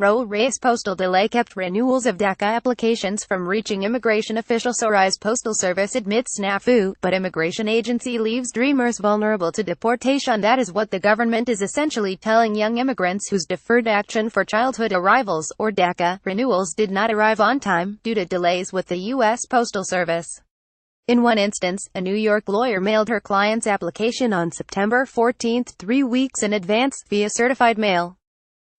Raul Reyes Postal delay kept renewals of DACA applications from reaching immigration officials. US Postal Service admits snafu, but immigration agency leaves dreamers vulnerable to deportation. That is what the government is essentially telling young immigrants whose Deferred Action for Childhood Arrivals, or DACA, renewals did not arrive on time, due to delays with the US Postal Service. In one instance, a New York lawyer mailed her client's application on September 14, 3 weeks in advance, via certified mail.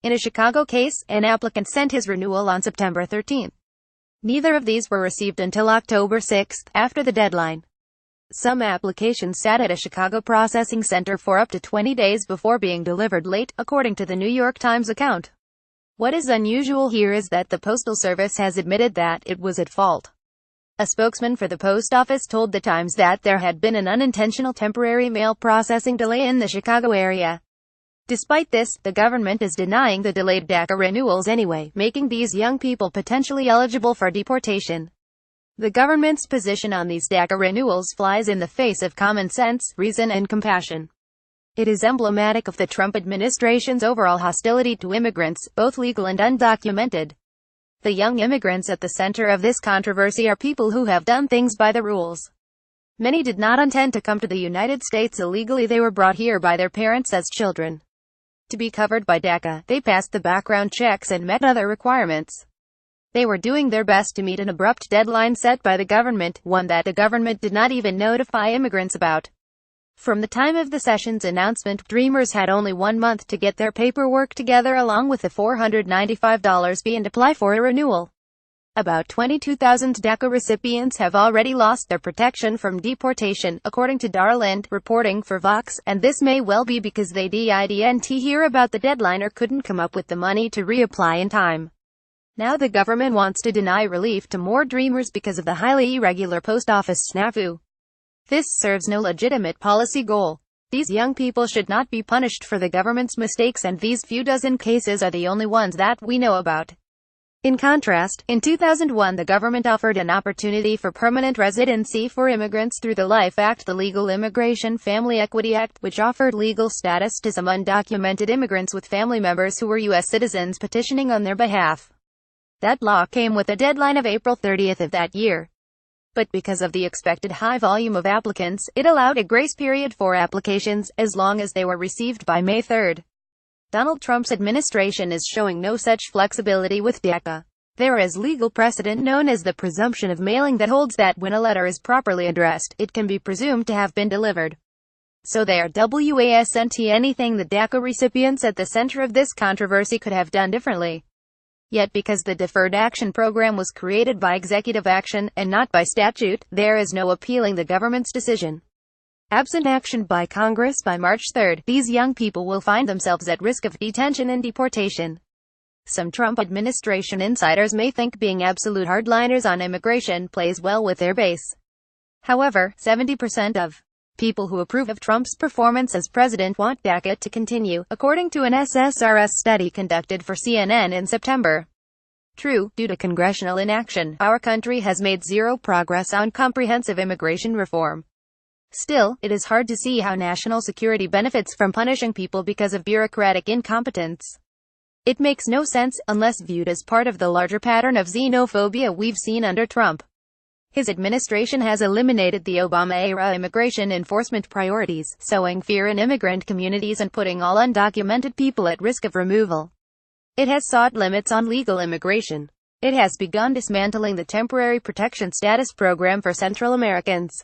In a Chicago case, an applicant sent his renewal on September 13. Neither of these were received until October 6, after the deadline. Some applications sat at a Chicago processing center for up to 20 days before being delivered late, according to the New York Times account. What is unusual here is that the Postal Service has admitted that it was at fault. A spokesman for the post office told the Times that there had been an unintentional temporary mail processing delay in the Chicago area. Despite this, the government is denying the delayed DACA renewals anyway, making these young people potentially eligible for deportation. The government's position on these DACA renewals flies in the face of common sense, reason and compassion. It is emblematic of the Trump administration's overall hostility to immigrants, both legal and undocumented. The young immigrants at the center of this controversy are people who have done things by the rules. Many did not intend to come to the United States illegally. They were brought here by their parents as children. To be covered by DACA, they passed the background checks and met other requirements. They were doing their best to meet an abrupt deadline set by the government, one that the government did not even notify immigrants about. From the time of the session's announcement, dreamers had only 1 month to get their paperwork together along with the $495 fee and apply for a renewal. About 22,000 DACA recipients have already lost their protection from deportation, according to Darland, reporting for Vox, and this may well be because they didn't hear about the deadline or couldn't come up with the money to reapply in time. Now the government wants to deny relief to more dreamers because of the highly irregular post office snafu. This serves no legitimate policy goal. These young people should not be punished for the government's mistakes, and these few dozen cases are the only ones that we know about. In contrast, in 2001 the government offered an opportunity for permanent residency for immigrants through the LIFE Act, the Legal Immigration Family Equity Act, which offered legal status to some undocumented immigrants with family members who were U.S. citizens petitioning on their behalf. That law came with a deadline of April 30 of that year. But because of the expected high volume of applicants, it allowed a grace period for applications, as long as they were received by May 3. Donald Trump's administration is showing no such flexibility with DACA. There is legal precedent known as the presumption of mailing that holds that when a letter is properly addressed, it can be presumed to have been delivered. So there wasn't anything the DACA recipients at the center of this controversy could have done differently. Yet because the Deferred Action program was created by executive action, and not by statute, there is no appealing the government's decision. Absent action by Congress by March 3, these young people will find themselves at risk of detention and deportation. Some Trump administration insiders may think being absolute hardliners on immigration plays well with their base. However, 70% of people who approve of Trump's performance as president want DACA to continue, according to an SSRS study conducted for CNN in September. True, due to congressional inaction, our country has made zero progress on comprehensive immigration reform. Still, it is hard to see how national security benefits from punishing people because of bureaucratic incompetence. It makes no sense, unless viewed as part of the larger pattern of xenophobia we've seen under Trump. His administration has eliminated the Obama-era immigration enforcement priorities, sowing fear in immigrant communities and putting all undocumented people at risk of removal. It has sought limits on legal immigration. It has begun dismantling the temporary protection status program for Central Americans.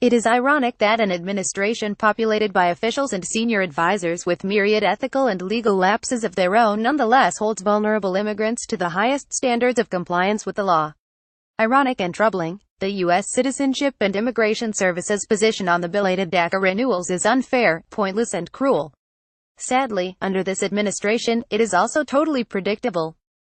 It is ironic that an administration populated by officials and senior advisors with myriad ethical and legal lapses of their own nonetheless holds vulnerable immigrants to the highest standards of compliance with the law. Ironic and troubling, the U.S. Citizenship and Immigration Service's position on the belated DACA renewals is unfair, pointless and cruel. Sadly, under this administration, it is also totally predictable.